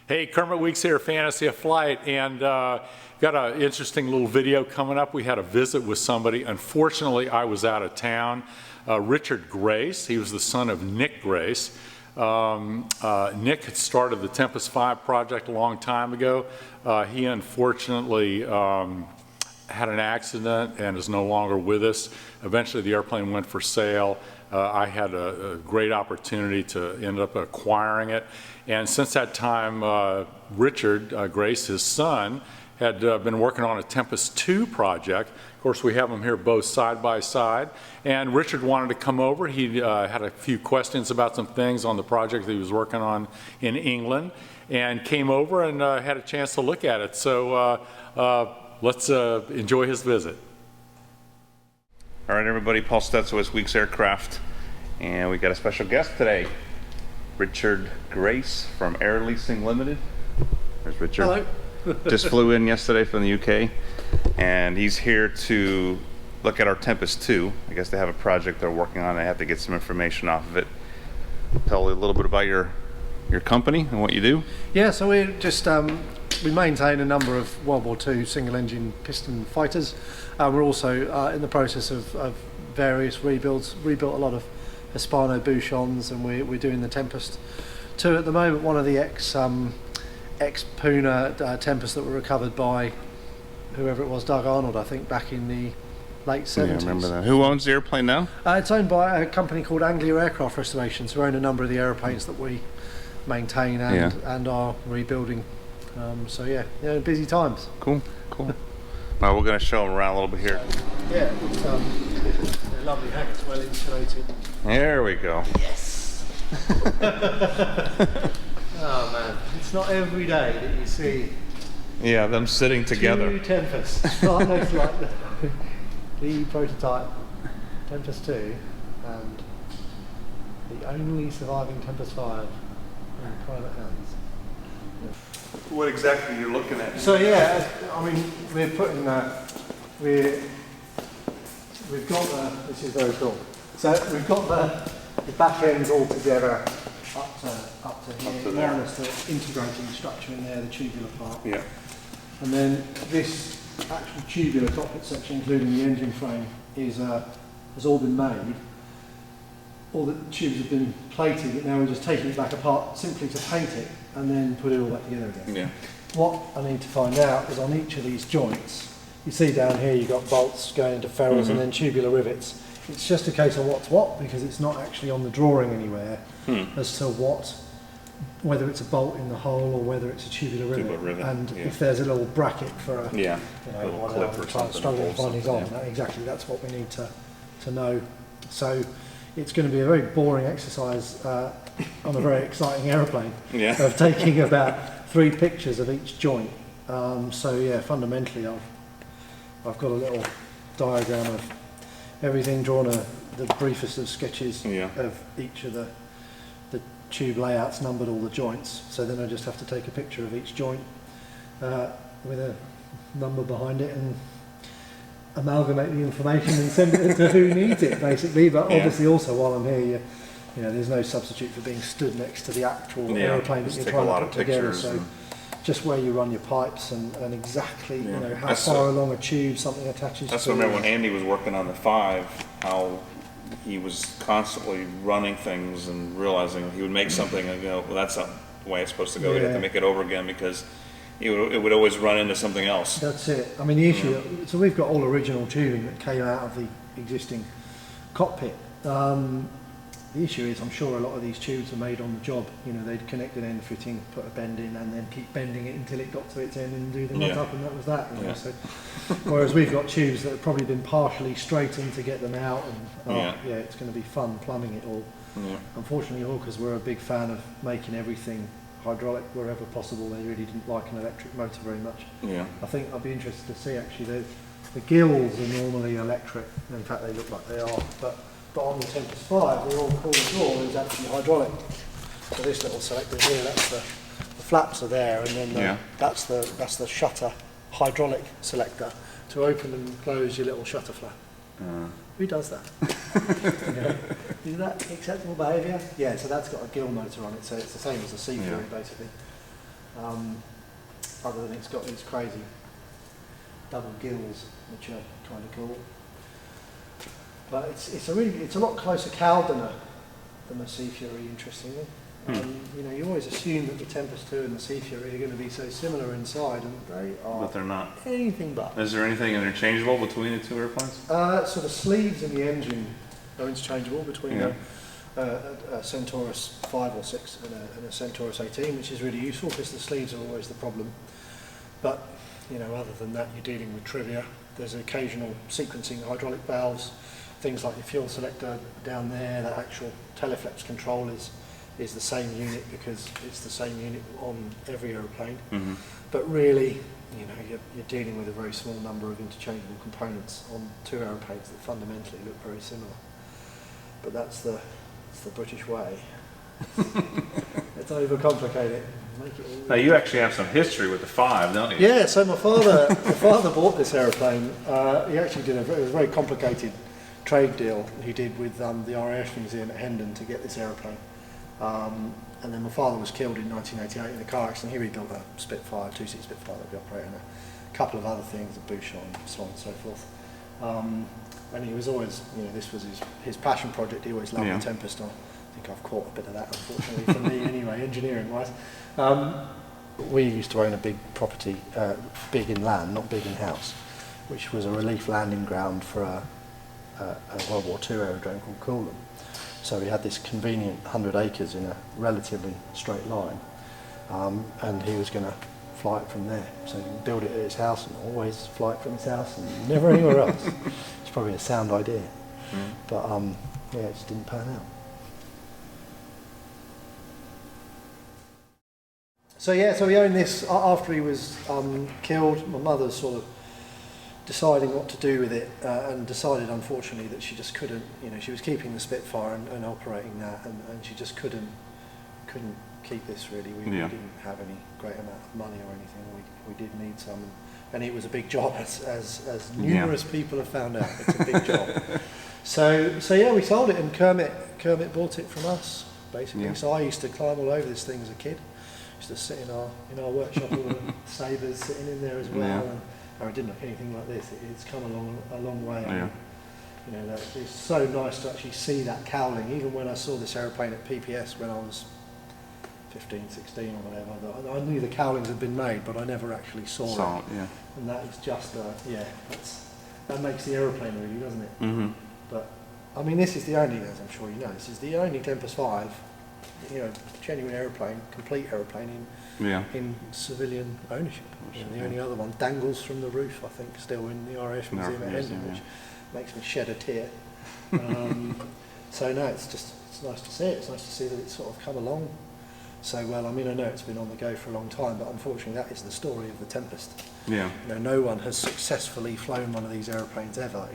Hey, Kermit Weeks here, Fantasy of Flight, and got an interesting little video coming up. We had a visit with somebody. Unfortunately, I was out of town. Richard Grace, he was the son of Nick Grace. Nick had started the Tempest V project a long time ago. He unfortunately had an accident and is no longer with us. Eventually the airplane went for sale. I had a great opportunity to end up acquiring it. And since that time, Richard Grace, his son, had been working on a Tempest II project. Of course, we have them here both side by side. And Richard wanted to come over. He had a few questions about some things on the project that he was working on in England, and came over and had a chance to look at it. So let's enjoy his visit. All right, everybody, Paul Stetzel with Weeks Aircraft, and we got a special guest today, Richard Grace from Leasing Limited. There's Richard. Hello. Just flew in yesterday from the UK, and he's here to look at our Tempest II. I guess they have a project they're working on. They have to get some information off of it. Tell a little bit about your company and what you do. Yeah, so we just we maintain a number of World War II single-engine piston fighters. We're also in the process of various rebuilds. Rebuilt a lot of Hispano Bouchons, and we're doing the Tempest II at the moment. One of the ex-Puna Tempest that were recovered by whoever it was, Doug Arnold, I think, back in the late 70s. Yeah, I remember that. Who owns the airplane now? It's owned by a company called Anglia Aircraft Restoration, so we own a number of the aeroplanes that we maintain and are rebuilding. So yeah, busy times. Cool. Well, we're going to show them around a little bit here. Yeah, it's they're lovely hangars, well insulated. There we go. Yes! Oh man, it's not every day that you see them sitting together. two Tempests right next to like the prototype Tempest II and the only surviving Tempest V in private hands. What exactly you're looking at? So yeah, I mean, we're putting we've got this is very cool. So we've got the back ends all together up to here, more or less the integrating structure in there, the tubular part. Yeah. And then this actual tubular cockpit section, including the engine frame, has all been made. All the tubes have been plated, but now we're just taking it back apart simply to paint it and then put it all back together again. Yeah. What I need to find out is on each of these joints, you see down here you've got bolts going into ferrules and then tubular rivets. It's just a case of what's what, because it's not actually on the drawing anywhere as to whether it's a bolt in the hole or whether it's a tubular rivet. And if there's a little bracket for a little clip or something. Struggling to find these on. Exactly, that's what we need to know. So it's going to be a very boring exercise on a very exciting aeroplane of taking about 3 pictures of each joint. So yeah, fundamentally I've got a little diagram of everything, drawn the briefest of sketches of each of the tube layouts, numbered all the joints. So then I just have to take a picture of each joint with a number behind it and amalgamate the information and send it to who needs it, basically. But obviously also while I'm here, you know, there's no substitute for being stood next to the actual aeroplane that you're trying to put together. So just where you run your pipes and exactly you know how far along a tube something attaches. That's what I remember when Andy was working on the 5, how he was constantly running things and realizing he would make something and go, well, that's not the way it's supposed to go. He'd have to make it over again because it would always run into something else. That's it. I mean, the issue, so we've got all original tubing that came out of the existing cockpit. The issue is, I'm sure a lot of these tubes are made on the job. You know, they'd connect an end fitting, put a bend in, and then keep bending it until it got to its end and do the knot up, and that was that. You know? So, whereas we've got tubes that have probably been partially straightened to get them out, and it's going to be fun plumbing it all. Unfortunately, all because we're a big fan of making everything hydraulic wherever possible. They really didn't like an electric motor very much. I think I'd be interested to see actually the gills are normally electric. In fact, they look like they are, but on the Tempest V, the all-core door is actually hydraulic. So this little selector here, that's the flaps are there, and then that's the shutter hydraulic selector to open and close your little shutter flap. Who does that? Is that acceptable behaviour? Yeah, so that's got a gill motor on it, so it's the same as a Seafury basically. other than it's got these crazy double gills, which are kind of cool. But it's a lot closer cowled than a Sea Fury, interestingly. You know, you always assume that the Tempest II and the Sea Fury are going to be so similar inside, and they are. But they're not. Anything but. Is there anything interchangeable between the two airplanes? So the sleeves in the engine are interchangeable between a Centaurus 5 or 6 and a Centaurus 18, which is really useful because the sleeves are always the problem. But, you know, other than that, you're dealing with trivia. There's occasional sequencing hydraulic valves, things like the fuel selector down there. That actual teleflex control is the same unit because it's the same unit on every aeroplane. But really, you know, you're dealing with a very small number of interchangeable components on two aeroplanes that fundamentally look very similar. But that's the British way. Let's overcomplicate it. Make it all. Now you actually have some history with the 5, don't you? Yeah, so my father bought this aeroplane. He actually did it was a very complicated trade deal he did with the RAF Museum at Hendon to get this aeroplane. And then my father was killed in 1988 in a car accident. He rebuilt a Spitfire, two-seat Spitfire that we operate, and a couple of other things, a Bouchon, so on and so forth. And he was always, you know, this was his passion project. He always loved the Tempest. I think I've caught a bit of that, unfortunately, for me anyway, engineering-wise. We used to own a big property, big in land, not big in house, which was a relief landing ground for a World War II aerodrome called Coolham. So we had this convenient 100 acres in a relatively straight line, and he was going to fly it from there. So he build it at his house and always fly it from his house and never anywhere else. It's probably a sound idea, but yeah, it just didn't pan out. So yeah, so we owned this after he was killed. My mother sort of deciding what to do with it, and decided unfortunately that she just couldn't, you know, she was keeping the Spitfire and operating that, and she just couldn't keep this really. We didn't have any great amount of money or anything. We did need some, and it was a big job, as numerous people have found out. It's a big job. So yeah, we sold it, and Kermit bought it from us basically. So I used to climb all over this thing as a kid. Used to sit in our workshop, all the sabres sitting in there as well. And it didn't look anything like this. It's come a long way. And, you know, it's so nice to actually see that cowling. Even when I saw this aeroplane at PPS when I was 15, 16 or whatever, I knew the cowlings had been made, but I never actually saw it. Yeah. And that is just, that makes the aeroplane really, doesn't it? But, I mean, this is the only, as I'm sure you know, this is the only Tempest V, you know, genuine aeroplane, complete aeroplane in civilian ownership. The only other one dangles from the roof, I think, still in the RAF Museum at Hendon, which makes me shed a tear. So no, it's nice to see it. It's nice to see that it's sort of come along so well. I mean, I know it's been on the go for a long time, but unfortunately that is the story of the Tempest. You know, no one has successfully flown one of these airplanes ever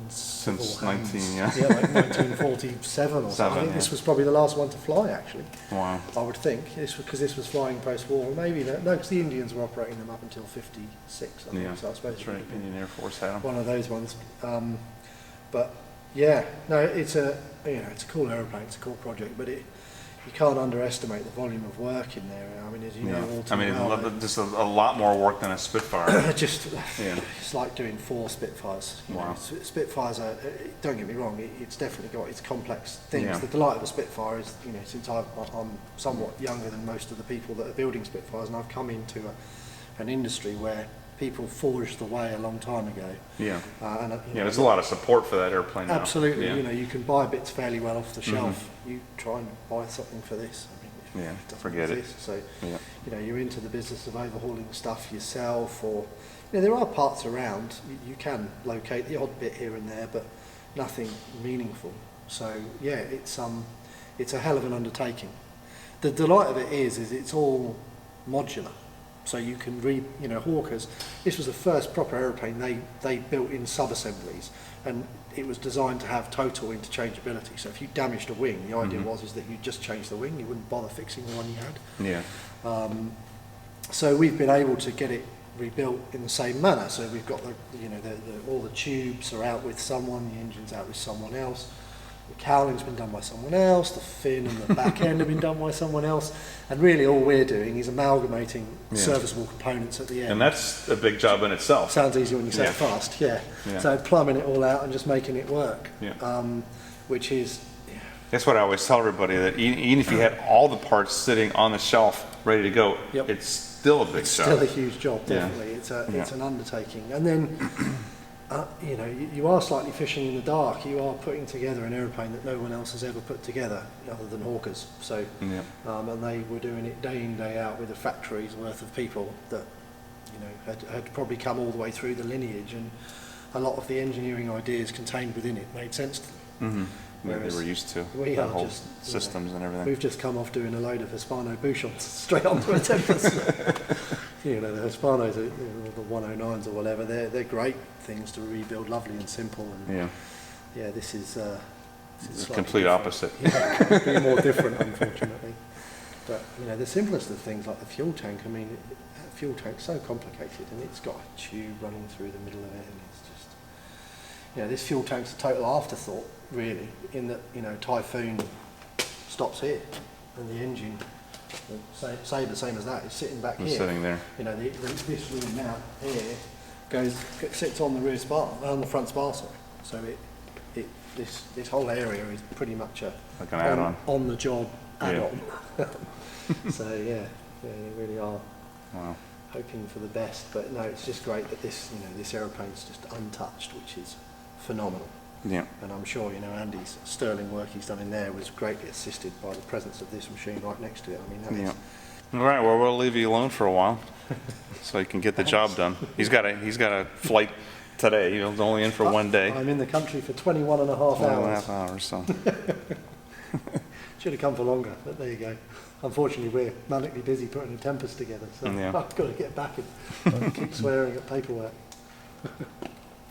since like 1947 or something. I think this was probably the last one to fly, actually. Wow. I would think, because this was flying post-war. Maybe no, because the Indians were operating them up until 56. I think, so I suppose that's right. Indian Air Force had them. One of those ones. But yeah, no, it's a cool aeroplane. It's a cool project, but you can't underestimate the volume of work in there. I mean, as you know, all too well, just a lot more work than a Spitfire. It's like doing 4 Spitfires. You know, Spitfires are, don't get me wrong, it's definitely got its complex things. The delight of a Spitfire is, you know, since I'm somewhat younger than most of the people that are building Spitfires, and I've come into an industry where people forged the way a long time ago. There's a lot of support for that airplane now. Absolutely. You know, you can buy bits fairly well off the shelf. You try and buy something for this. I mean, it doesn't exist. So, you know, you're into the business of overhauling stuff yourself, or, you know, there are parts around. You can locate the odd bit here and there, but nothing meaningful. So, yeah, it's a hell of an undertaking. The delight of it is it's all modular. So you can Hawkers, this was the first proper aeroplane they built in sub-assemblies, and it was designed to have total interchangeability. So if you damaged a wing, the idea was that you'd just change the wing, you wouldn't bother fixing the one you had. So we've been able to get it rebuilt in the same manner. So we've got all the tubes are out with someone, the engine's out with someone else. The cowling's been done by someone else, the fin and the back end have been done by someone else, and really all we're doing is amalgamating serviceable components at the end. And that's a big job in itself. Sounds easy when you say it fast, yeah. So plumbing it all out and just making it work, which is... That's what I always tell everybody, that even if you had all the parts sitting on the shelf ready to go, it's still a big job. Still a huge job, definitely. It's an undertaking. And then, you know, you are slightly fishing in the dark. You are putting together an aeroplane that no one else has ever put together, other than hawkers. So, and they were doing it day in, day out with a factory's worth of people that, you know, had probably come all the way through the lineage, and a lot of the engineering ideas contained within it made sense to them. They were used to we the are whole just, systems and everything. We've just come off doing a load of Hispano Bouchons straight onto a Tempest. You know, the Hispanos, the 109s or whatever, they're great things to rebuild, lovely and simple. And this is the complete different. opposite. Yeah, it could be more different, unfortunately. But you know, the simplest of things like the fuel tank. I mean, that fuel tank's so complicated, and it's got a tube running through the middle of it, and it's just, you know, this fuel tank's a total afterthought, really, in that, you know, Typhoon stops here, and the engine, say the same as that, is sitting back here. Sitting there. You know, this room now here sits on the rear spar, on the front spar, sorry. So this whole area is pretty much a like an add-on, on the job add-on. So they really are hoping for the best. But no, it's just great that this aeroplane's just untouched, which is phenomenal. Yeah. And I'm sure, you know, Andy's sterling work he's done in there was greatly assisted by the presence of this machine right next to it. I mean, that is... All right, well, we'll leave you alone for a while so you can get the job done. He's got a flight today. He was only in for one day. I'm in the country for 21 and a half 21 hours. and a half hours, so. Should have come for longer, but there you go. Unfortunately, we're manically busy putting a Tempest together, so I've got to get back and keep swearing at paperwork.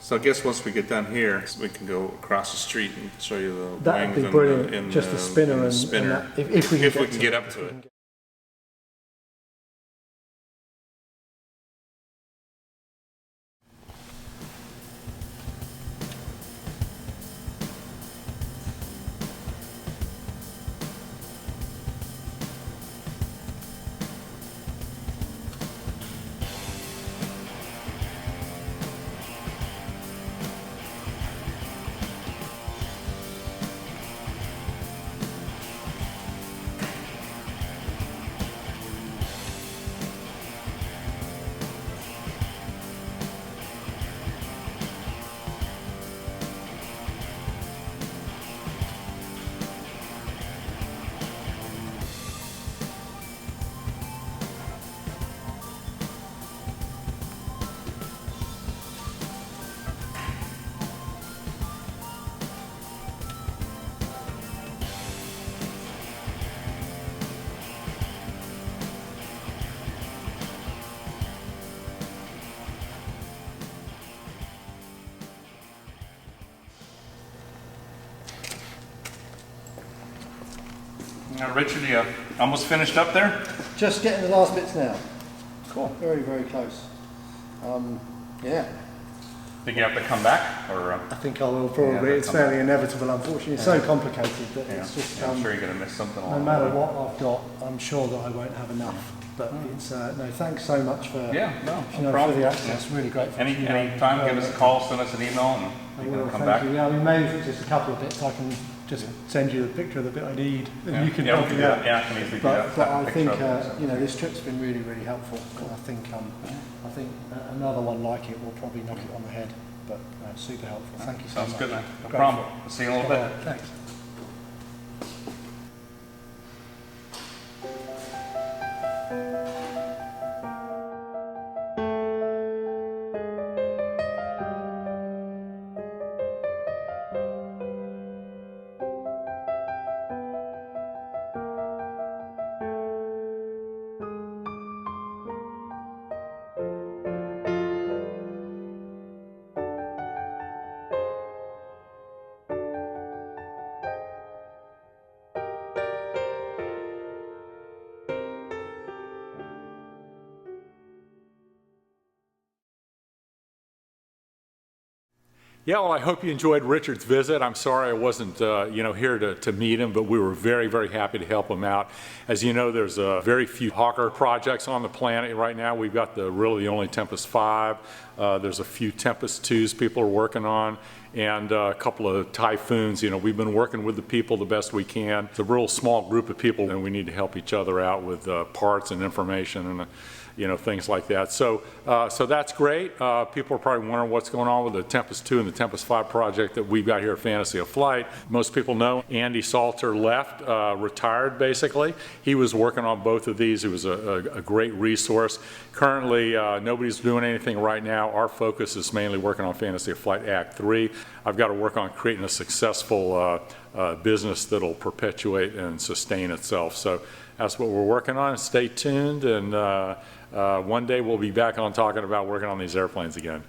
So I guess once we get done here, we can go across the street and show you the That'd wings be brilliant. and Just the spinner and spinner. that, if we can get up to it. Now, Richard, you almost finished up there? Just getting the last bits now. Cool. Very, very close. Yeah. Think you have to come back, or? I think I will probably. It's fairly inevitable, unfortunately. It's so complicated that it's just. I'm sure you're going to miss something. No matter what I've got, I'm sure that I won't have enough. But it's no. Thanks so much for for the access. Really grateful. Any time, give us a call, send us an email, and you can come back. Yeah, I mean, maybe if it's just a couple of bits, I can just send you the picture of the bit I need, and you can we help can me do out. that. Yeah, I can easily do But that. I think this trip's been really, really helpful. And I think another one like it will probably knock it on the head. But super helpful. Thank you so much. Sounds good, man. No problem. We'll see you in a little bit. Thanks. Yeah, well, I hope you enjoyed Richard's visit. I'm sorry I wasn't, here to meet him, but we were very, very happy to help him out. As you know, there's very few Hawker projects on the planet right now. We've got really the only Tempest V. There's a few Tempest IIs people are working on, and a couple of Typhoons. We've been working with the people the best we can. It's a real small group of people, and we need to help each other out with parts and information and things like that. So that's great. People are probably wondering what's going on with the Tempest II and the Tempest V project that we've got here at Fantasy of Flight. Most people know Andy Salter left, retired basically. He was working on both of these. He was a great resource. Currently, nobody's doing anything right now. Our focus is mainly working on Fantasy of Flight Act 3. I've got to work on creating a successful business that'll perpetuate and sustain itself. So that's what we're working on. Stay tuned, and one day we'll be back on talking about working on these airplanes again.